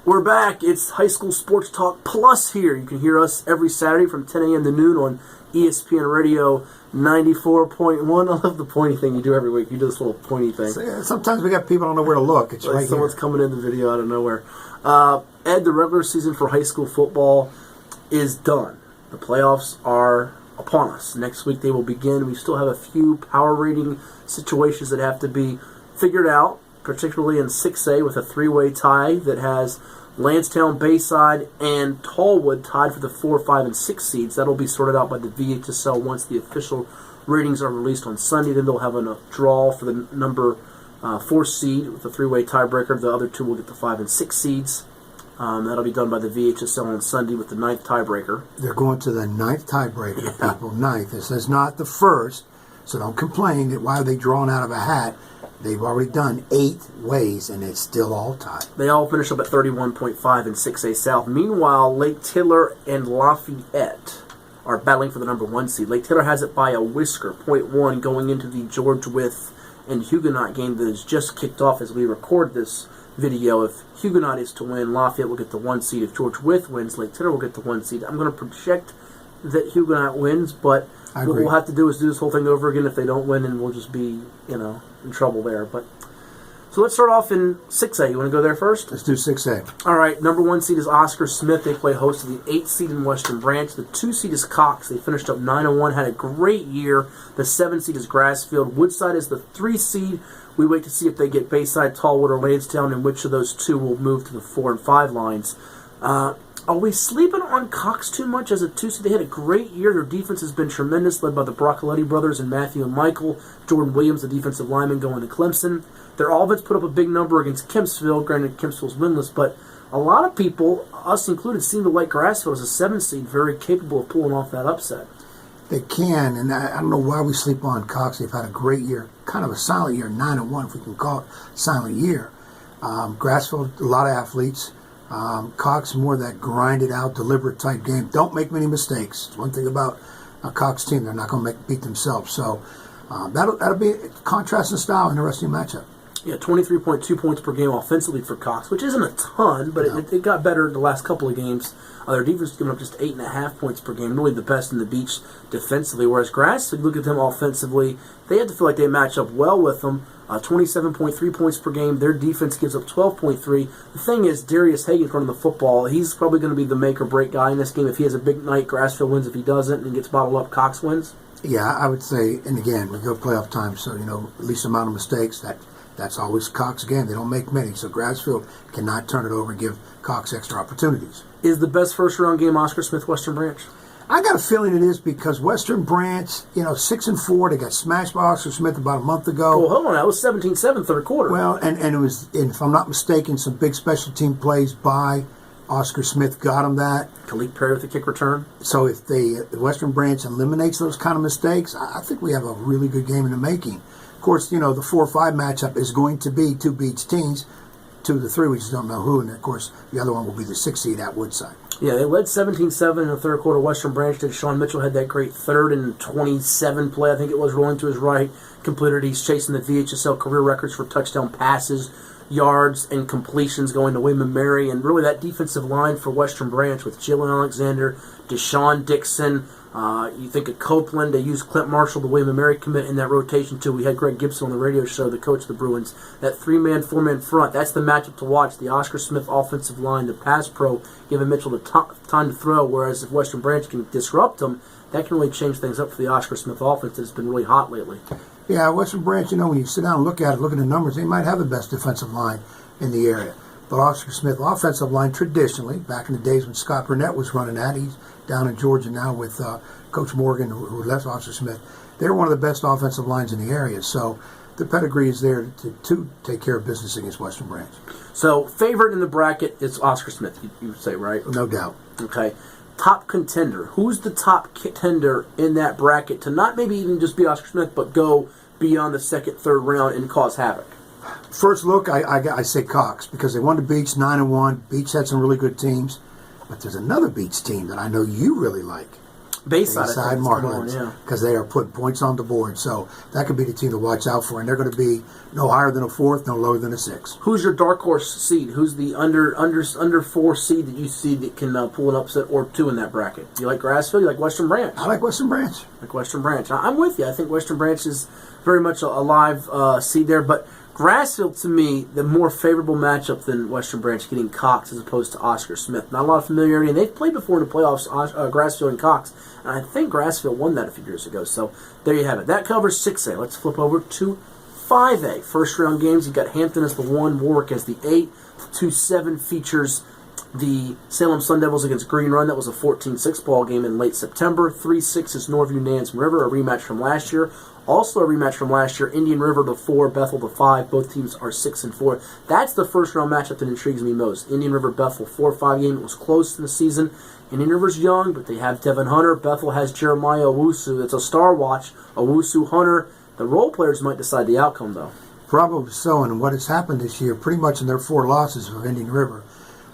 We're back. It's High School Sports Talk Plus here. You can hear us every Saturday from 10 a.m. to noon on ESPN Radio 94.1. I love the pointy thing you do every week. You do this little pointy thing. Sometimes we got people don't know where to look. It's like right someone's here. coming in the video out of nowhere. Ed, the regular season for high school football is done. The playoffs are upon us. Next week they will begin. We still have a few power rating situations that have to be figured out, particularly in 6A with a three-way tie that has Lansdowne, Bayside, and Tallwood tied for the 4, 5, and 6 seeds. That'll be sorted out by the VHSL once the official ratings are released on Sunday. Then they'll have a draw for the number 4 seed with a three-way tiebreaker. The other two will get the 5 and 6 seeds. That'll be done by the VHSL on Sunday with the 9th tiebreaker. They're going to the 9th tiebreaker, people. 9th. This is not the first, so don't complain that why are they drawn out of a hat. They've already done 8 ways, and it's still all tied. They all finish up at 31.5 in 6A South. Meanwhile, Lake Taylor and Lafayette are battling for the number 1 seed. Lake Taylor has it by a whisker, 0.1, going into the George Wythe and Huguenot game that has just kicked off as we record this video. If Huguenot is to win, Lafayette will get the 1 seed. If George Wythe wins, Lake Taylor will get the 1 seed. I'm going to project that Huguenot wins, but what we'll have to do is do this whole thing over again if they don't win, and we'll just be, in trouble there. But so let's start off in 6A. You want to go there first? Let's do 6A. All right, number 1 seed is Oscar Smith. They play host to the 8th seed in Western Branch. The 2 seed is Cox. They finished up 9-1, had a great year. The 7 seed is Grassfield. Woodside is the 3 seed. We wait to see if they get Bayside, Tallwood, or Lansdowne, and which of those two will move to the 4 and 5 lines. Are we sleeping on Cox too much as a 2 seed? They had a great year. Their defense has been tremendous, led by the Broccoletti brothers and Matthew and Michael. Jordan Williams, the defensive lineman, going to Clemson. Their offense put up a big number against Kempsville. Granted, Kempsville's winless, but a lot of people, us included, seem to like Grassfield as a 7 seed, very capable of pulling off that upset. They can, and I don't know why we sleep on Cox. They've had a great year, kind of a silent year, 9-1, if we can call it a silent year. Grassfield, a lot of athletes. Cox, more of that grinded out, deliberate type game. Don't make many mistakes. One thing about a Cox team, they're not going to beat themselves. So that'll be a contrast in style, interesting matchup. Yeah, 23.2 points per game offensively for Cox, which isn't a ton, but it got better the last couple of games. Their defense is giving up just 8.5 points per game, really the best in the beach defensively. Whereas Grassfield, look at them offensively, they have to feel like they match up well with them. 27.3 points per game. Their defense gives up 12.3. The thing is, Darius Hagen's running the football. He's probably going to be the make or break guy in this game. If he has a big night, Grassfield wins. If he doesn't and gets bottled up, Cox wins. Yeah, I would say, and again, we go playoff time, so, least amount of mistakes, that's always Cox again. They don't make many, so Grassfield cannot turn it over and give Cox extra opportunities. Is the best first-round game Oscar Smith Western Branch? I got a feeling it is because Western Branch, 6-4, they got smashed by Oscar Smith about a month ago. Well, hold on, that was 17-7 third quarter. Well, and it was, if I'm not mistaken, some big special team plays by Oscar Smith got him that. Khalid Perry with the kick return. So if the Western Branch eliminates those kind of mistakes, I think we have a really good game in the making. Of course, the 4-5 matchup is going to be 2 beach teams. 2 of the 3, we just don't know who. And, of course, the other one will be the 6 seed at Woodside. Yeah, they led 17-7 in the third quarter. Western Branch did. Sean Mitchell had that great 3rd and 27 play, I think it was, rolling to his right. Completed. He's chasing the VHSL career records for touchdown passes, yards, and completions going to William & Mary. And really that defensive line for Western Branch with Jalen Alexander, Deshaun Dixon. You think of Copeland. They used Clint Marshall, the William & Mary commit, in that rotation too. We had Greg Gibson on the radio show, the coach of the Bruins. That 3-man, 4-man front, that's the matchup to watch. The Oscar Smith offensive line, the pass pro, giving Mitchell the time to throw, whereas if Western Branch can disrupt them, that can really change things up for the Oscar Smith offense that's been really hot lately. Yeah, Western Branch, when you sit down and look at the numbers, they might have the best defensive line in the area. But Oscar Smith offensive line, traditionally, back in the days when Scott Burnett was running that, he's down in Georgia now with Coach Morgan, who left Oscar Smith. They're one of the best offensive lines in the area. So the pedigree is there to take care of business against Western Branch. So favorite in the bracket is Oscar Smith, you say, right? No doubt. Okay. Top contender. Who's the top contender in that bracket to not maybe even just be Oscar Smith, but go beyond the second, third round and cause havoc? First look, I say Cox, because they won the Beach 9-1. Beach had some really good teams. But there's another Beach team that I know you really like. Bayside, Bayside Marlins, yeah. because they are putting points on the board. So that could be the team to watch out for, and they're going to be no higher than a 4th, no lower than a 6th. Who's your dark horse seed? Who's the under 4 seed that you see that can pull an upset or 2 in that bracket? Do you like Grassfield? You like Western Branch? I like Western Branch. Like Western Branch. I'm with you. I think Western Branch is very much a live seed there, but Grassfield, to me, the more favorable matchup than Western Branch, getting Cox as opposed to Oscar Smith. Not a lot of familiarity, and they've played before in the playoffs, Grassfield and Cox, and I think Grassfield won that a few years ago. So there you have it. That covers 6A. Let's flip over to 5A. First round games, you've got Hampton as the 1, Warwick as the 8. 2-7 features the Salem Sun Devils against Green Run. That was a 14-6 ball game in late September. 3-6 is Norview Nansemond River, a rematch from last year. Also a rematch from last year, Indian River to 4, Bethel to 5. Both teams are 6-4. That's the first round matchup that intrigues me most. Indian River Bethel 4-5 game. It was close in the season. Indian River's young, but they have Devin Hunter. Bethel has Jeremiah Owusu. It's a star watch. Owusu, Hunter. The role players might decide the outcome, though. Probably so, and what has happened this year, pretty much in their 4 losses of Indian River,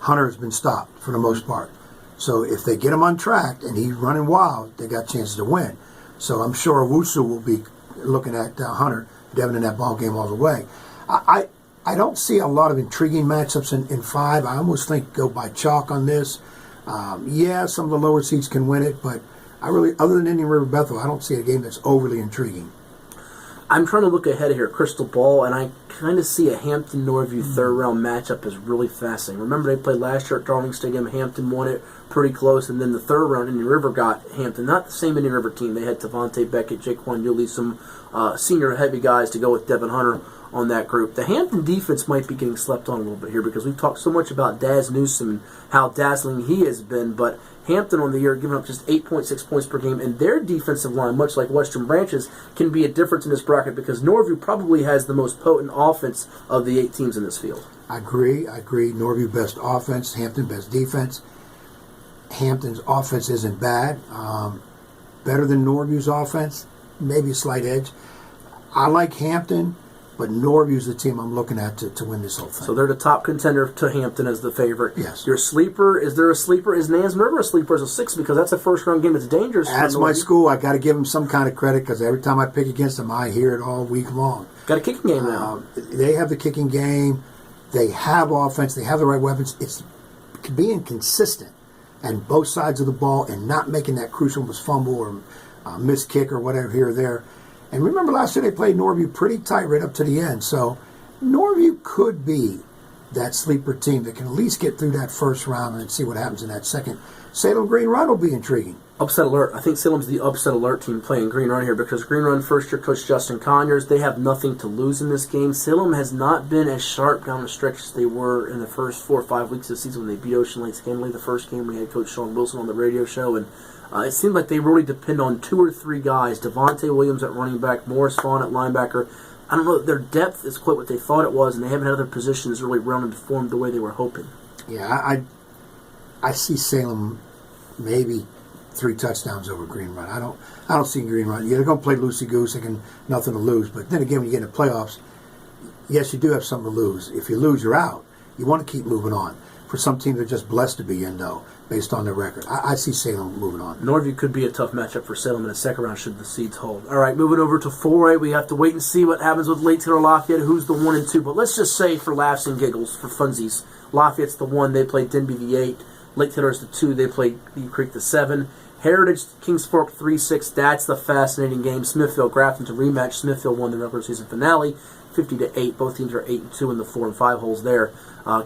Hunter has been stopped for the most part. So if they get him on track and he's running wild, they got chances to win. So I'm sure Owusu will be looking at Hunter, Devin in that ball game all the way. I don't see a lot of intriguing matchups in 5. I almost think go by chalk on this. Yeah, some of the lower seeds can win it, but I really, other than Indian River Bethel, I don't see a game that's overly intriguing. I'm trying to look ahead here, crystal ball, and I kind of see a Hampton-Norview third-round matchup as really fascinating. Remember, they played last year at Darling Stadium. Hampton won it pretty close, and then the third round, Indian River got Hampton. Not the same Indian River team. They had Tavante Beckett, Jaquan Yulee, some senior heavy guys to go with Devin Hunter on that group. The Hampton defense might be getting slept on a little bit here because we've talked so much about Daz Newsom and how dazzling he has been, but Hampton on the year giving up just 8.6 points per game, and their defensive line, much like Western Branch's, can be a difference in this bracket because Norview probably has the most potent offense of the 8 teams in this field. I agree. Norview best offense, Hampton best defense. Hampton's offense isn't bad. Better than Norview's offense, maybe a slight edge. I like Hampton, but Norview's the team I'm looking at to win this whole thing. So they're the top contender to Hampton as the favorite. Yes. Your sleeper, is there a sleeper? Is Nansemond River a sleeper as a 6? Because that's a first-round game. It's dangerous. That's my school. I got to give them some kind of credit because every time I pick against them, I hear it all week long. Got a kicking game now. They have the kicking game. They have offense. They have the right weapons. It's being consistent and both sides of the ball and not making that crucial fumble or missed kick or whatever here or there. And remember last year they played Norview pretty tight right up to the end. So Norview could be that sleeper team that can at least get through that first round and see what happens in that second. Salem Green Run will be intriguing. Upset alert. I think Salem's the upset alert team playing Green Run here because Green Run first-year coach Justin Conyers, they have nothing to lose in this game. Salem has not been as sharp down the stretch as they were in the first 4 or 5 weeks of the season when they beat Ocean Lakes handily. The first game we had Coach Sean Wilson on the radio show, and it seemed like they really depend on 2 or 3 guys. Devontae Williams at running back, Morris Vaughn at linebacker. I don't know, their depth is quite what they thought it was, and they haven't had other positions really rounded and formed the way they were hoping. Yeah, I see Salem maybe 3 touchdowns over Green Run. I don't see Green Run. Yeah, they're going to play loosey-goose. They can nothing to lose. But then again, when you get in the playoffs, yes, you do have something to lose. If you lose, you're out. You want to keep moving on. For some teams, they're just blessed to be in, though, based on their record. I see Salem moving on. Norview could be a tough matchup for Salem in the second round should the seeds hold. All right, moving over to 4A. We have to wait and see what happens with Lake Taylor Lafayette, who's the 1 and 2. But let's just say for laughs and giggles, for funsies, Lafayette's the 1. They played Denby the 8. Lake Taylor's the 2. They played Beaver Creek the 7. Heritage, Kings Fork 3-6. That's the fascinating game. Smithfield, Grafton to rematch. Smithfield won the regular season finale, 50-8. Both teams are 8-2 in the 4 and 5 holes there.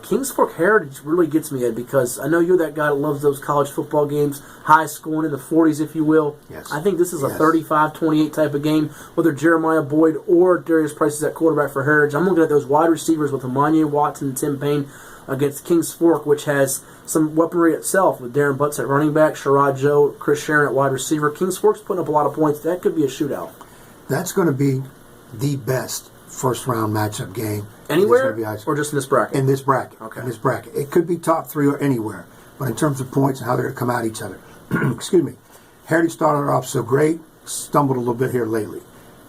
Kings Fork Heritage really gets me, Ed, because I know you're that guy that loves those college football games, high scoring in the 40s, if you will. Yes. I think this is a 35-28 type of game, whether Jeremiah Boyd or Darius Price is at quarterback for Heritage. I'm looking at those wide receivers with Emmanuel Watson and Tim Payne against Kings Fork, which has some weaponry itself with Darren Butts at running back, Sherrod Joe, Chris Sharon at wide receiver. Kings Fork's putting up a lot of points. That could be a shootout. That's going to be the best first-round matchup game. Anywhere or just in this bracket? In this bracket. Okay. In this bracket. It could be top 3 or anywhere. But in terms of points and how they're going to come at each other. Excuse me. Heritage started off so great, stumbled a little bit here lately.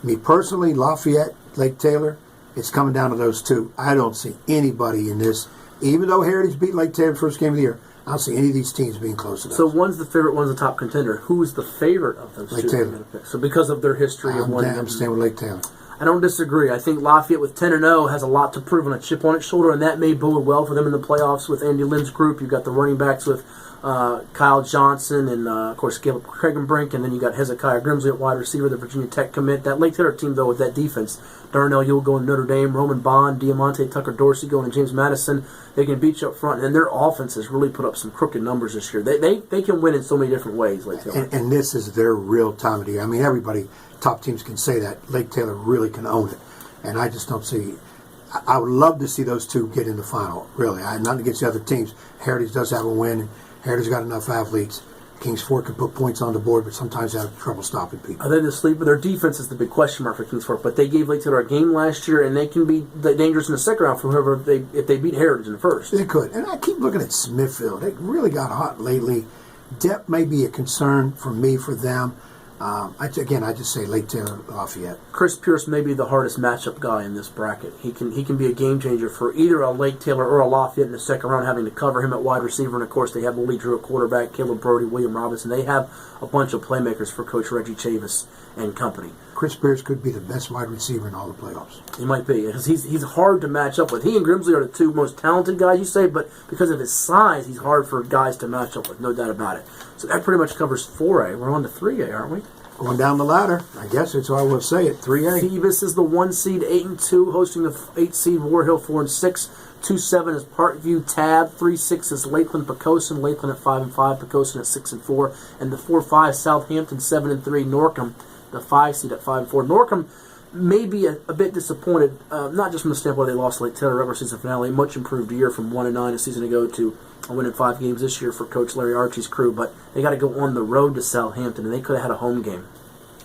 Me personally, Lafayette, Lake Taylor, it's coming down to those 2. I don't see anybody in this. Even though Heritage beat Lake Taylor first game of the year, I don't see any of these teams being close to that. So one's the favorite, one's the top contender. Who is the favorite of those Lake two? Taylor. You're gonna pick? So because of their history of winning. I'm staying with Lake Taylor. I don't disagree. I think Lafayette with 10-0 has a lot to prove on a chip on its shoulder, and that may bode well for them in the playoffs with Andy Lynn's group. You've got the running backs with Kyle Johnson and, of course, Caleb Kragenbrink, and then you got Hezekiah Grimsley at wide receiver, the Virginia Tech commit. That Lake Taylor team, though, with that defense, Darnell Ewell going to Notre Dame, Roman Bond, Diamante Tucker Dorsey going to James Madison. They can beat you up front, and their offense has really put up some crooked numbers this year. They can win in so many different ways, Lake Taylor. And this is their real time of the year. I mean, everybody, top teams can say that. Lake Taylor really can own it. And I just don't see. I would love to see those two get in the final. Really, I nothing against the other teams. Heritage does have a win, and Heritage got enough athletes. Kings Fork can put points on the board, but sometimes they have trouble stopping people. Are they the sleeper? Their defense is the big question mark for Kings Fork, but they gave Lake Taylor a game last year, and they can be dangerous in the second round for whoever if they beat Heritage in the first. They could, and I keep looking at Smithfield. They really got hot lately. Depth may be a concern for me for them. I just say Lake Taylor, Lafayette. Chris Pierce may be the hardest matchup guy in this bracket. He can be a game changer for either a Lake Taylor or a Lafayette in the second round, having to cover him at wide receiver. And, of course, they have Willie Drew at quarterback, Caleb Brody, William Robinson. They have a bunch of playmakers for Coach Reggie Chavis and company. Chris Pierce could be the best wide receiver in all the playoffs. He might be, because he's hard to match up with. He and Grimsley are the two most talented guys, you say, but because of his size, he's hard for guys to match up with, no doubt about it. So that pretty much covers 4A. We're on to 3A, aren't we? Going down the ladder, I guess that's how I will say it. 3A. Phoebus is the 1 seed, 8-2, hosting the 8 seed War Hill 4-6. 2-7 is Parkview Tab. 3-6 is Lakeland Pocosin. Lakeland at 5-5. Pocosin at 6-4. And the 4-5 Southampton 7-3. Norcom, the 5 seed at 5-4. Norcom may be a bit disappointed, not just from the standpoint they lost Lake Taylor regular season finale, much improved year from 1-9 a season ago to a win in 5 games this year for Coach Larry Archie's crew, but they got to go on the road to Southampton, and they could have had a home game.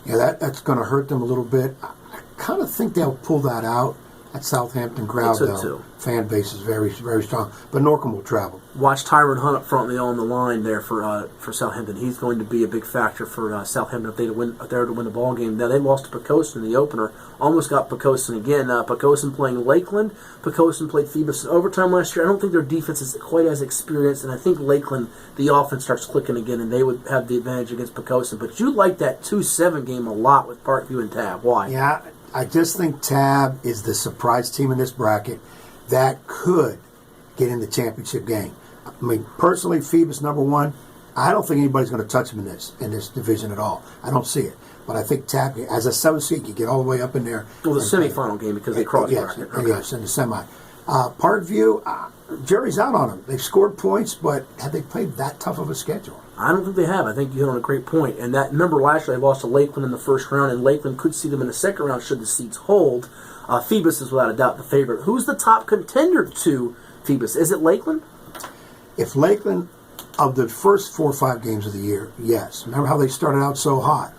Yeah, that's going to hurt them a little bit. I kind of think they'll pull that out. That Southampton crowd, though, fan base is very, very strong. But Norcom will travel. Watch Tyron Hunt up front on the line there for Southampton. He's going to be a big factor for Southampton if they're to win the ball game. Now, they lost to Pocosin in the opener. Almost got Pocosin again. Pocosin playing Lakeland. Pocosin played Phoebus in overtime last year. I don't think their defense is quite as experienced, and I think Lakeland, the offense starts clicking again, and they would have the advantage against Pocosin. But you like that 2-7 game a lot with Parkview and Tab. Why? Yeah, I just think Tab is the surprise team in this bracket that could get in the championship game. I mean, personally, Phoebus #1. I don't think anybody's going to touch them in this division at all. I don't see it. But I think Tab, as a 7 seed, you get all the way up in there. Well, the semifinal game because they crossed bracket. Okay. Yes, in the semi. Parkview, jury's out on them. They've scored points, but have they played that tough of a schedule? I don't think they have. I think you hit on a great point. And that, remember last year they lost to Lakeland in the first round, and Lakeland could see them in the second round should the seeds hold. Phoebus is without a doubt the favorite. Who's the top contender to Phoebus? Is it Lakeland? If Lakeland, of the first 4 or 5 games of the year, yes. Remember how they started out so hot?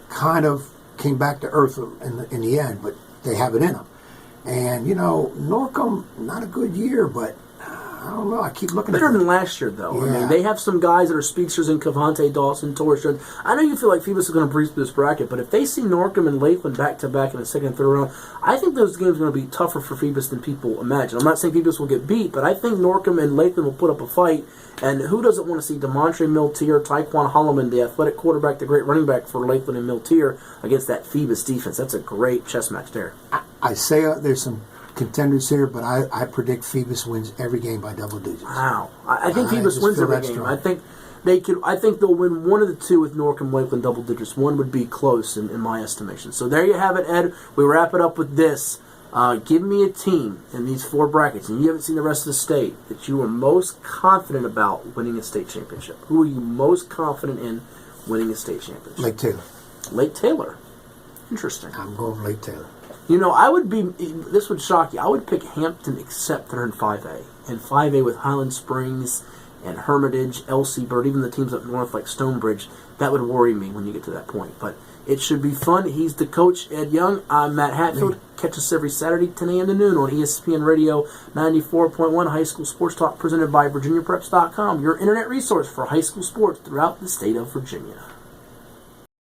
Kind of came back to earth in the end, but they have it in them. And, Norcom, not a good year, but I don't know. I keep looking at better than last year, though. Yeah. I mean, they have some guys that are speedsters in Cavante, Dawson, Torres. I know you feel like Phoebus is going to breeze through this bracket, but if they see Norcom and Lakeland back-to-back in the second and third round, I think those games are going to be tougher for Phoebus than people imagine. I'm not saying Phoebus will get beat, but I think Norcom and Lakeland will put up a fight. And who doesn't want to see DeMontre Miltier, Taekwon Holloman, the athletic quarterback, the great running back for Lakeland and Miltier, against that Phoebus defense? That's a great chess match there. I say there's some contenders here, but I predict Phoebus wins every game by double digits. Wow. I think Phoebus wins every game. I think they'll win one of the two with Norcom, Lakeland double digits. One would be close in my estimation. So there you have it, Ed. We wrap it up with this. Give me a team in these 4 brackets, and you haven't seen the rest of the state, that you are most confident about winning a state championship. Who are you most confident in winning a state championship? Lake Taylor. Lake Taylor. Interesting. I'm going Lake Taylor. I would be, this would shock you, I would pick Hampton except they're in 5A. And 5A with Highland Springs and Hermitage, Elsie Bird, even the teams up north like Stonebridge, that would worry me when you get to that point. But it should be fun. He's the coach, Ed Young. I'm Matt Hatfield. Catch us every Saturday, 10 a.m. to noon on ESPN Radio 94.1 High School Sports Talk, presented by VirginiaPreps.com, your internet resource for high school sports throughout the state of Virginia.